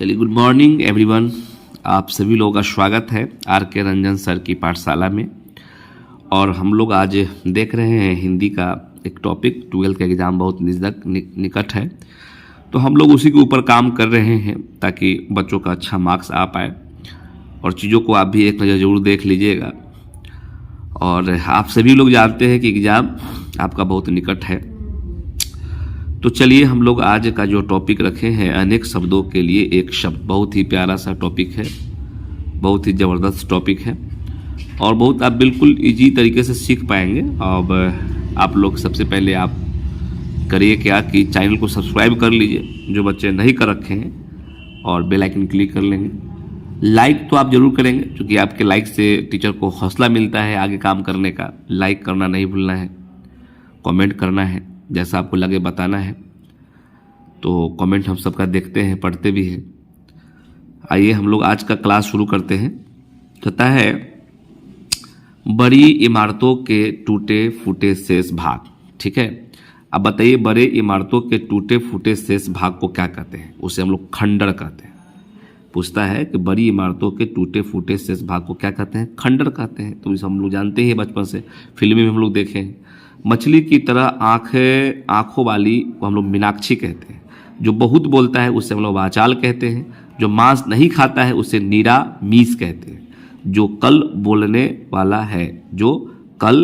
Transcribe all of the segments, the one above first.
चलिए, good morning everyone. आप सभी लोगों का स्वागत है आर के रंजन सर की पाठशाला में। और हम लोग आज देख रहे हैं हिंदी का एक टॉपिक। 12th का एग्ज़ाम बहुत निकट है, तो हम लोग उसी के ऊपर काम कर रहे हैं ताकि बच्चों का अच्छा मार्क्स आ पाए। और चीज़ों को आप भी एक नज़र ज़रूर देख लीजिएगा। और आप सभी लोग जानते हैं कि एग्ज़ाम आपका बहुत निकट है। तो चलिए, हम लोग आज का जो टॉपिक रखे हैं, अनेक शब्दों के लिए एक शब्द, बहुत ही प्यारा सा टॉपिक है, बहुत ही ज़बरदस्त टॉपिक है और बहुत आप बिल्कुल इजी तरीके से सीख पाएंगे। अब आप लोग सबसे पहले आप करिए क्या कि चैनल को सब्सक्राइब कर लीजिए जो बच्चे नहीं कर रखे हैं, और बेल आइकन क्लिक कर लेंगे। लाइक तो आप ज़रूर करेंगे क्योंकि आपके लाइक से टीचर को हौसला मिलता है आगे काम करने का। लाइक करना नहीं भूलना है, कमेंट करना है, जैसा आपको लगे बताना है। तो कमेंट हम सबका देखते हैं, पढ़ते भी हैं। आइए हम लोग आज का क्लास शुरू करते हैं। कहता है बड़ी इमारतों के टूटे फूटे शेष भाग। ठीक है, अब बताइए बड़े इमारतों के टूटे फूटे शेष भाग को क्या कहते हैं? उसे हम लोग खंडर कहते हैं। पूछता है कि बड़ी इमारतों के टूटे फूटे शेष भाग को क्या कहते हैं? खंडर कहते हैं। तो इसे हम लोग जानते हैं बचपन से, फिल्म में हम लोग देखे हैं। मछली की तरह आंखों वाली को हम लोग मीनाक्षी कहते हैं। जो बहुत बोलता है उसे हम लोग वाचाल कहते हैं। जो मांस नहीं खाता है उसे निरामीष कहते हैं। जो कल बोलने वाला है, जो कम,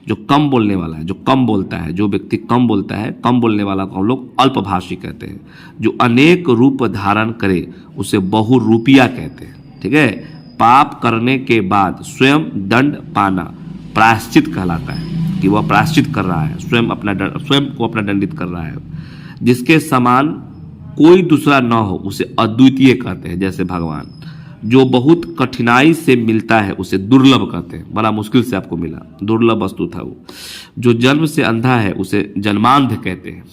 जो कम बोलने वाला है, जो कम बोलता है, जो व्यक्ति कम बोलता है, कम बोलने वाला को हम लोग अल्पभाषी कहते हैं। जो अनेक रूप धारण करे उसे बहुरूपिया कहते हैं। ठीक है, पाप करने के बाद स्वयं दंड पाना प्रायश्चित कहलाता है कि वह प्रायश्चित कर रहा है, स्वयं को अपना दंडित कर रहा है। जिसके समान कोई दूसरा न हो उसे अद्वितीय कहते हैं, जैसे भगवान। जो बहुत कठिनाई से मिलता है उसे दुर्लभ कहते हैं, बड़ा मुश्किल से आपको मिला, दुर्लभ वस्तु था वो। जो जन्म से अंधा है उसे जन्मांध कहते हैं।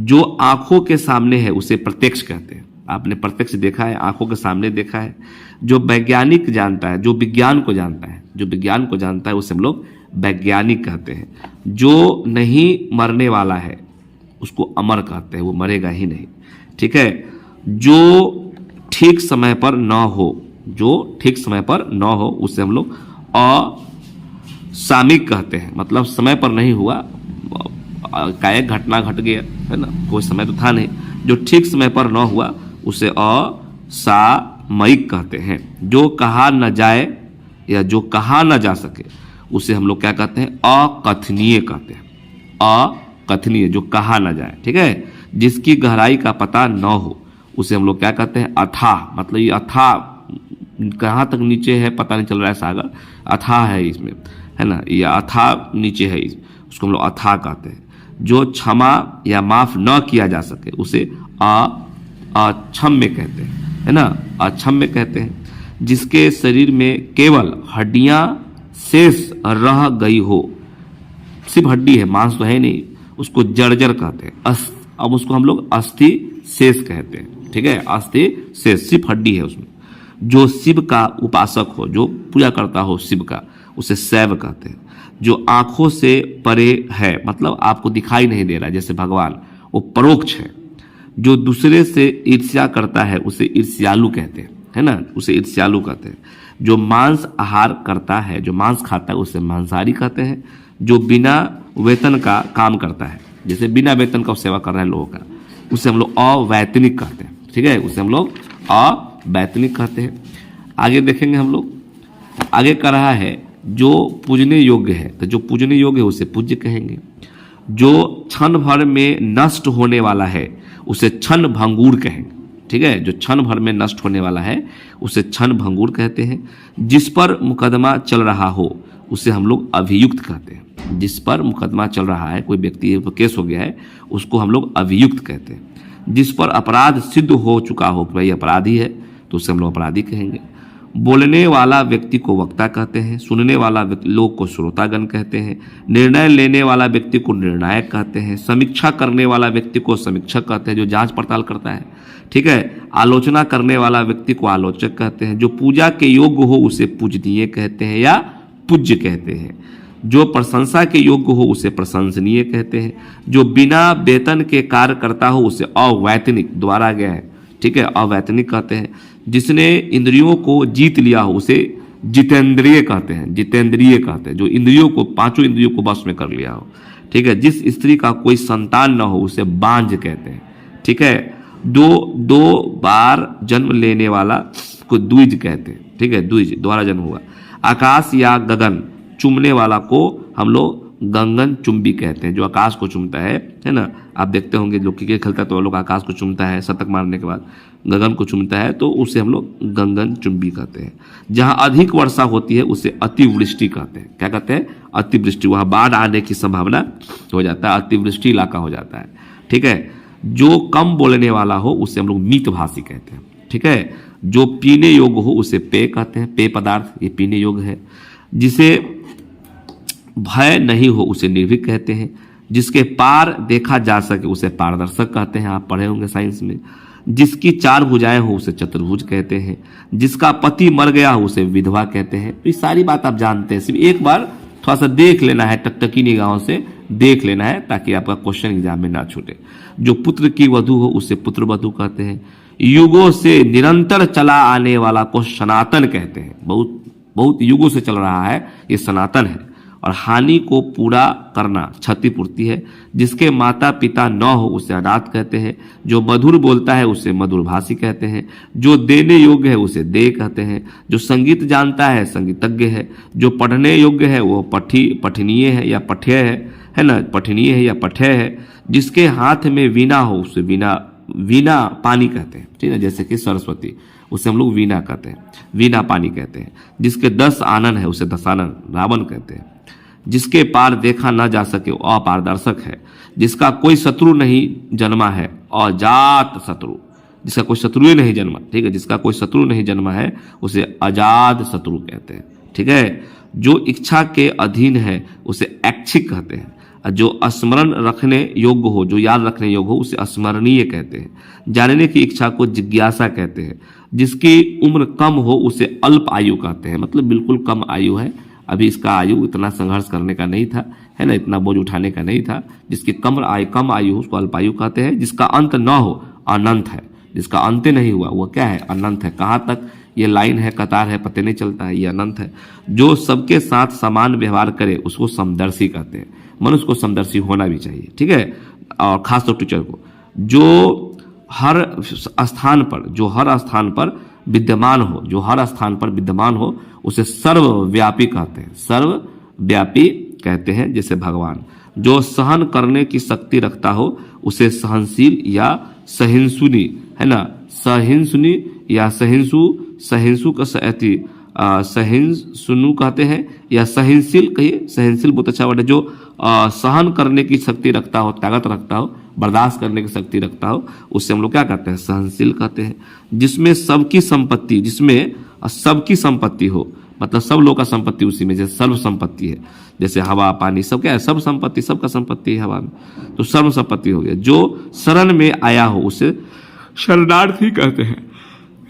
जो आंखों के सामने है उसे प्रत्यक्ष कहते हैं। आपने प्रत्यक्ष देखा है, आंखों के सामने देखा है। जो वैज्ञानिक जानता है, जो विज्ञान को जानता है उसे हम लोग वैज्ञानिक कहते हैं। जो नहीं मरने वाला है उसको अमर कहते हैं, वो मरेगा ही नहीं। ठीक है, जो ठीक समय पर न हो उसे हम लोग असामयिक कहते हैं। मतलब समय पर नहीं हुआ, कायक घटना घट गया है ना, कोई समय तो था नहीं। जो ठीक समय पर न हुआ उसे असामयिक कहते हैं। जो कहा न जाए या जो कहा न जा सके उसे हम लोग क्या कहते हैं? अकथनीय कहते हैं। अकथनीय, जो कहा न जाए। ठीक है, जिसकी गहराई का पता न हो उसे हम लोग क्या कहते हैं? अथाह। मतलब ये अथाह कहाँ तक नीचे है पता नहीं चल रहा है, सागर अथाह है इसमें, है ना, ये अथाह नीचे है, उसको हम लोग अथाह कहते हैं। जो क्षमा या माफ न किया जा सके उसे अक्षम्य कहते हैं, है ना, अक्षम्य कहते हैं। जिसके शरीर में केवल हड्डियां शेष रह गई हो, सिर्फ हड्डी है, मांस तो है नहीं, उसको जर्जर कहते हैं। अब उसको हम लोग अस्थि शेष कहते हैं। ठीक है, अस्थि शेष, सिर्फ हड्डी है उसमें। जो शिव का उपासक हो, जो पूजा करता हो शिव का, उसे शैव कहते हैं। जो आंखों से परे है, मतलब आपको दिखाई नहीं दे रहा, जैसे भगवान, वो परोक्ष है। जो दूसरे से ईर्ष्या करता है उसे ईर्ष्यालु कहते हैं, है ना, उसे ईर्ष्यालु कहते हैं। जो मांस आहार करता है, जो मांस खाता है उसे मांसाहारी कहते हैं। जो बिना वेतन का काम करता है, जैसे बिना वेतन का सेवा कर रहे हैं लोगों का, उसे हम लोग अवैतनिक कहते हैं। ठीक है, उसे हम लोग अवैतनिक कहते हैं। आगे देखेंगे हम लोग, आगे कर रहा है जो पूजने योग्य है, तो जो पूजने योग्य है उसे पूज्य कहेंगे। जो क्षण भर में नष्ट होने वाला है उसे क्षण भंगुर कहेंगे। ठीक है, जो क्षण भर में नष्ट होने वाला है उसे क्षण भंगुर कहते हैं। जिस पर मुकदमा चल रहा हो उसे हम लोग अभियुक्त कहते हैं। जिस पर मुकदमा चल रहा है, कोई व्यक्ति केस हो गया है, उसको हम लोग अभियुक्त कहते हैं। जिस पर अपराध सिद्ध हो चुका हो कि भाई अपराधी है, तो उसे हम लोग अपराधी कहेंगे। बोलने वाला व्यक्ति को वक्ता कहते हैं। सुनने वाला लोग को श्रोतागण कहते हैं। निर्णय लेने वाला व्यक्ति को निर्णायक कहते हैं। समीक्षा करने वाला व्यक्ति को समीक्षक कहते हैं, जो जांच पड़ताल करता है। ठीक है, आलोचना करने वाला व्यक्ति को आलोचक कहते हैं। जो पूजा के योग्य हो उसे पूजनीय कहते हैं या पूज्य कहते हैं। जो प्रशंसा के योग्य हो उसे प्रशंसनीय कहते हैं। जो बिना वेतन के कार्य करता हो उसे अवैतनिक, द्वारा गया है, ठीक है, अवैतनिक कहते हैं। जिसने इंद्रियों को जीत लिया हो उसे जितेंद्रिय कहते हैं, जितेंद्रिय कहते हैं। जो इंद्रियों को, पांचों इंद्रियों को बस में कर लिया हो, ठीक है। जिस स्त्री का कोई संतान न हो उसे बांझ कहते हैं, ठीक है। दो बार जन्म लेने वाला को द्विज कहते हैं, ठीक है, द्विज, द्वारा जन्म हुआ। आकाश या गगन चूमने वाला को हम लोग गगन चुंबी कहते हैं, जो आकाश को चूमता है ना। आप देखते होंगे जो क्रिकेट खेलता है तो वो लोग आकाश को चूमता है, शतक मारने के बाद गगन को चूमता है, तो उसे हम लोग गगन चुंबी कहते हैं। जहां अधिक वर्षा होती है उसे अतिवृष्टि कहते हैं। क्या कहते हैं? अतिवृष्टि। वहां बाढ़ आने की संभावना हो जाता है, अतिवृष्टि इलाका हो जाता है, ठीक है। जो कम बोलने वाला हो उसे हम लोग मितभाषी कहते हैं, ठीक है। जो पीने योग्य हो उसे पेय कहते हैं, पेय पदार्थ ये पीने योग्य है। जिसे भय नहीं हो उसे निर्भीक कहते हैं। जिसके पार देखा जा सके उसे पारदर्शक कहते हैं, आप पढ़े होंगे साइंस में। जिसकी चार भुजाएं हो उसे चतुर्भुज कहते हैं। जिसका पति मर गया हो उसे विधवा कहते हैं। तो ये सारी बात आप जानते हैं, सिर्फ एक बार थोड़ा सा देख लेना है, टकटकी निगाहों से देख लेना है ताकि आपका क्वेश्चन एग्जाम में ना छूटे। जो पुत्र की वधु हो उसे पुत्र वधु कहते हैं। युगों से निरंतर चला आने वाला को सनातन कहते हैं, बहुत बहुत युगों से चल रहा है, ये सनातन है। और हानि को पूरा करना क्षतिपूर्ति है। जिसके माता पिता न हो उसे अनाथ कहते हैं। जो मधुर बोलता है उसे मधुरभाषी कहते हैं। जो देने योग्य है उसे देय कहते हैं। जो संगीत जानता है संगीतज्ञ है। जो पढ़ने योग्य है वो पठनीय है या पठ्य है ना, पठनीय है या पठ्य है। जिसके हाथ में वीणा हो उसे वीणा पानी कहते हैं, ठीक है, जैसे कि सरस्वती, उसे हम लोग वीणा कहते हैं, वीणा पानी कहते हैं। जिसके 10 आनन है उसे दशानन रावण कहते हैं। जिसके पार देखा ना जा सके वो अपारदर्शक है। जिसका कोई शत्रु नहीं जन्मा है अजात शत्रु, जिसका कोई शत्रु ही नहीं जन्मा, ठीक है, जिसका कोई शत्रु नहीं जन्मा है उसे अजात शत्रु कहते हैं, ठीक है। जो इच्छा के अधीन है उसे ऐच्छिक कहते हैं। जो स्मरण रखने योग्य हो, जो याद रखने योग्य हो उसे स्मरणीय कहते हैं। जानने की इच्छा को जिज्ञासा कहते हैं। जिसकी उम्र कम हो उसे अल्प आयु कहते हैं, मतलब बिल्कुल कम आयु है, अभी इसका आयु इतना संघर्ष करने का नहीं था, है ना, इतना बोझ उठाने का नहीं था। जिसकी कम आयु हो उसको अल्पायु कहते हैं। जिसका अंत न हो अनंत है, जिसका अंत नहीं हुआ वो क्या है? अनंत है। कहाँ तक ये लाइन है, कतार है, पता नहीं चलता है, ये अनंत है। जो सबके साथ समान व्यवहार करे उसको समदर्शी कहते हैं। मनुष्य को समदर्शी होना भी चाहिए, ठीक है, और खासतौर टीचर को। जो हर स्थान पर विद्यमान हो, जो हर स्थान पर विद्यमान हो उसे सर्वव्यापी कहते हैं, सर्वव्यापी कहते हैं, जैसे भगवान। जो सहन करने की शक्ति रखता हो उसे सहनशील या सहिष्णुनी, है ना, सहिष्णुनी या सहिष्णु का सहिष्णु कहते हैं, या सहनशील कहिए, सहनशील बहुत अच्छा वर्ड है। जो सहन करने की शक्ति रखता हो, ताकत रखता हो, बर्दाश्त करने की शक्ति रखता हो उससे हम लोग क्या कहते हैं? सहनशील कहते हैं। जिसमें सबकी संपत्ति हो, मतलब सब लोग का संपत्ति उसी में, जैसे सर्व संपत्ति है, जैसे हवा पानी सब क्या है? सब संपत्ति, सबका संपत्ति है हवा में, तो सर्व संपत्ति हो गया। जो शरण में आया हो उसे शरणार्थी कहते हैं,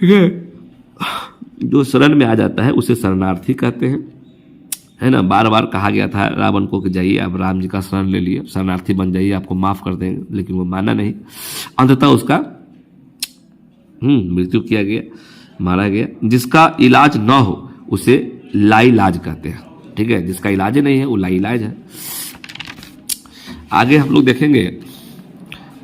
ठीक है, जो शरण में आ जाता है उसे शरणार्थी कहते हैं, है ना। बार बार कहा गया था रावण को कि जाइए आप राम जी का शरण ले लिए, शरणार्थी बन जाइए, आपको माफ कर देंगे, लेकिन वो माना नहीं। अंततः उसका मृत्यु किया गया, मारा गया। जिसका इलाज न हो उसे लाइलाज कहते हैं, ठीक है, जिसका इलाज नहीं है वो लाइलाज है। आगे हम लोग देखेंगे,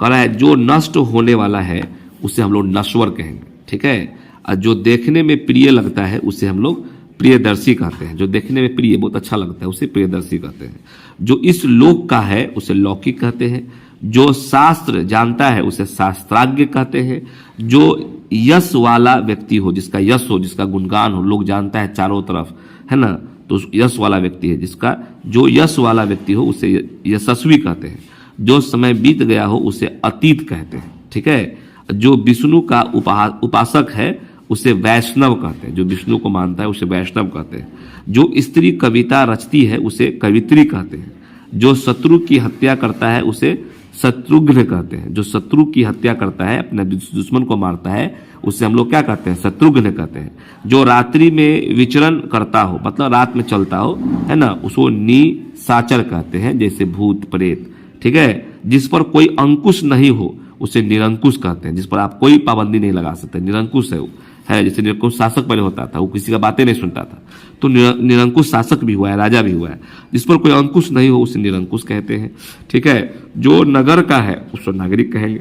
कह रहा है जो नष्ट होने वाला है उसे हम लोग नश्वर कहेंगे, ठीक है। और जो देखने में प्रिय लगता है उसे हम लोग प्रियदर्शी कहते हैं। जो देखने में प्रिय बहुत अच्छा लगता है उसे प्रियदर्शी कहते हैं। जो इस लोक का है उसे लौकिक कहते हैं। जो शास्त्र जानता है उसे शास्त्राज्ञ कहते हैं। जो यश वाला व्यक्ति हो, जिसका यश हो, जिसका गुणगान हो, लोग जानता है चारों तरफ, है ना, तो यश वाला व्यक्ति है। जिसका जो यश वाला व्यक्ति हो उसे यशस्वी कहते हैं। जो समय बीत गया हो उसे अतीत कहते हैं, ठीक है। जो विष्णु का उपासक है उसे वैष्णव कहते हैं। जो विष्णु को मानता है उसे वैष्णव कहते हैं। जो स्त्री कविता रचती है उसे कवित्री कहते हैं। जो शत्रु की हत्या करता है उसे शत्रुघ्न कहते हैं। जो शत्रु की हत्या करता है, अपने दुश्मन को मारता है, उससे हम लोग क्या कहते हैं? शत्रुघ्न कहते हैं। जो रात्रि में विचरण करता हो, मतलब रात में चलता हो, है ना, उसको निशाचर कहते हैं, जैसे भूत प्रेत। ठीक है। जिस पर कोई अंकुश नहीं हो उसे निरंकुश कहते हैं। जिस पर आप कोई पाबंदी नहीं लगा सकते, निरंकुश है वो, है। जैसे निरंकुश शासक पहले होता था, वो किसी का बातें नहीं सुनता था, तो निरंकुश शासक भी हुआ है, राजा भी हुआ है। जिस पर कोई अंकुश नहीं हो उसे निरंकुश कहते हैं। ठीक है। जो नगर का है उसको नागरिक कहेंगे।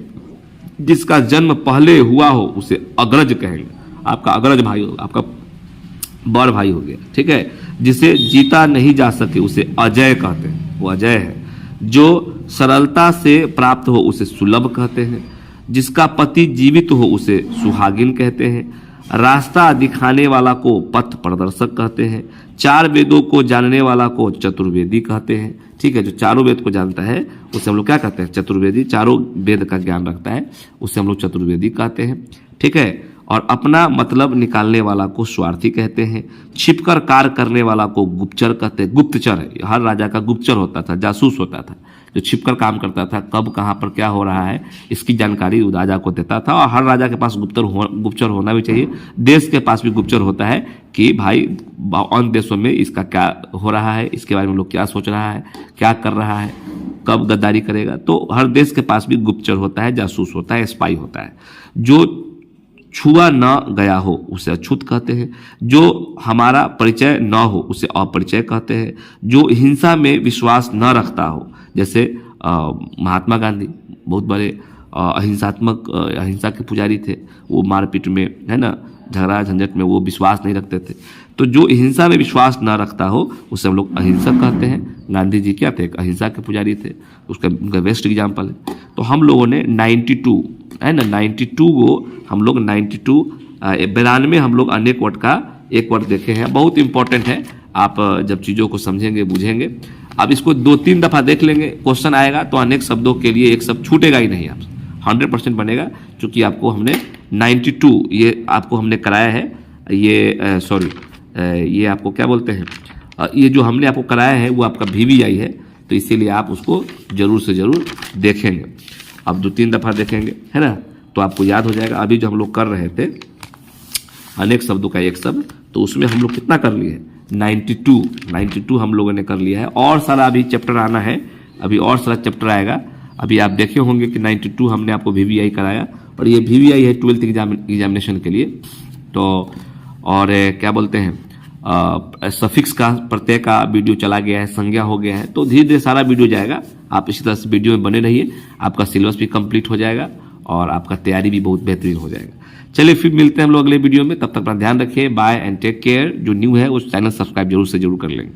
जिसका जन्म पहले हुआ हो उसे अग्रज कहेंगे। आपका अग्रज भाई हो, आपका बड़ भाई हो गया। ठीक है। जिसे जीता नहीं जा सके उसे अजय कहते हैं, वो अजय है। जो सरलता से प्राप्त हो उसे सुलभ कहते हैं। जिसका पति जीवित हो उसे सुहागिन कहते हैं। रास्ता दिखाने वाला को पथ प्रदर्शक कहते हैं। चार वेदों को जानने वाला को चतुर्वेदी कहते हैं। ठीक है। जो चारों वेद को जानता है उसे हम लोग क्या कहते हैं? चतुर्वेदी। चारों वेद का ज्ञान रखता है उसे हम लोग चतुर्वेदी कहते हैं। ठीक है। और अपना मतलब निकालने वाला को स्वार्थी कहते हैं। छिपकर कार्य करने वाला को गुप्तचर कहते हैं। गुप्तचर है, हर राजा का गुप्तचर होता था, जासूस होता था, जो छिपकर काम करता था, कब कहाँ पर क्या हो रहा है इसकी जानकारी राजा को देता था। और हर राजा के पास गुप्तचर होना भी चाहिए। देश के पास भी गुप्तचर होता है कि भाई अन्य देशों में इसका क्या हो रहा है, इसके बारे में लोग क्या सोच रहा है, क्या कर रहा है, कब गद्दारी करेगा। तो हर देश के पास भी गुप्तचर होता है, जासूस होता है, स्पाई होता है। जो छुआ न गया हो उसे अछूत कहते हैं। जो हमारा परिचय न हो उसे अपरिचय कहते हैं। जो हिंसा में विश्वास न रखता हो, जैसे महात्मा गांधी बहुत बड़े अहिंसा के पुजारी थे, वो मारपीट में, है ना, झगड़ा झंझट में वो विश्वास नहीं रखते थे। तो जो हिंसा में विश्वास न रखता हो उसे हम लोग अहिंसक कहते हैं। गांधी जी क्या थे? एक अहिंसा के पुजारी थे। उनका बेस्ट एग्जाम्पल है। तो हम लोगों ने 92 है ना, 92 को हम लोग 92 हम लोग अनेक वर्ड का एक वर्ड देखे हैं। बहुत इंपॉर्टेंट है। आप जब चीज़ों को समझेंगे बुझेंगे, अब इसको 2-3 दफ़ा देख लेंगे, क्वेश्चन आएगा तो अनेक शब्दों के लिए एक शब्द छूटेगा ही नहीं, आप 100% बनेगा। क्योंकि आपको हमने 92 ये आपको हमने कराया है। ये सॉरी, ये आपको क्या बोलते हैं, ये जो हमने आपको कराया है वो आपका VVI है, तो इसीलिए आप उसको ज़रूर से ज़रूर देखेंगे। अब 2-3 दफ़ा देखेंगे, है ना, तो आपको याद हो जाएगा। अभी जो हम लोग कर रहे थे अनेक शब्दों का एक शब्द, तो उसमें हम लोग कितना कर लिए? 92 हम लोगों ने कर लिया है। और सारा अभी चैप्टर आना है, अभी और सारा चैप्टर आएगा। अभी आप देखे होंगे कि 92 हमने आपको VVI कराया, और ये VVI है 12th एग्जामिनेशन के लिए। तो और क्या बोलते हैं, सफिक्स का, प्रत्यय का वीडियो चला गया है, संज्ञा हो गया है। तो धीरे धीरे सारा वीडियो जाएगा। आप इसी तरह से वीडियो में बने रहिए, आपका सिलेबस भी कंप्लीट हो जाएगा और आपका तैयारी भी बहुत बेहतरीन हो जाएगा। चलिए फिर मिलते हैं हम लोग अगले वीडियो में। तब तक अपना ध्यान रखिए। Bye and take care. जो न्यू है उस चैनल सब्सक्राइब जरूर से जरूर कर लेंगे।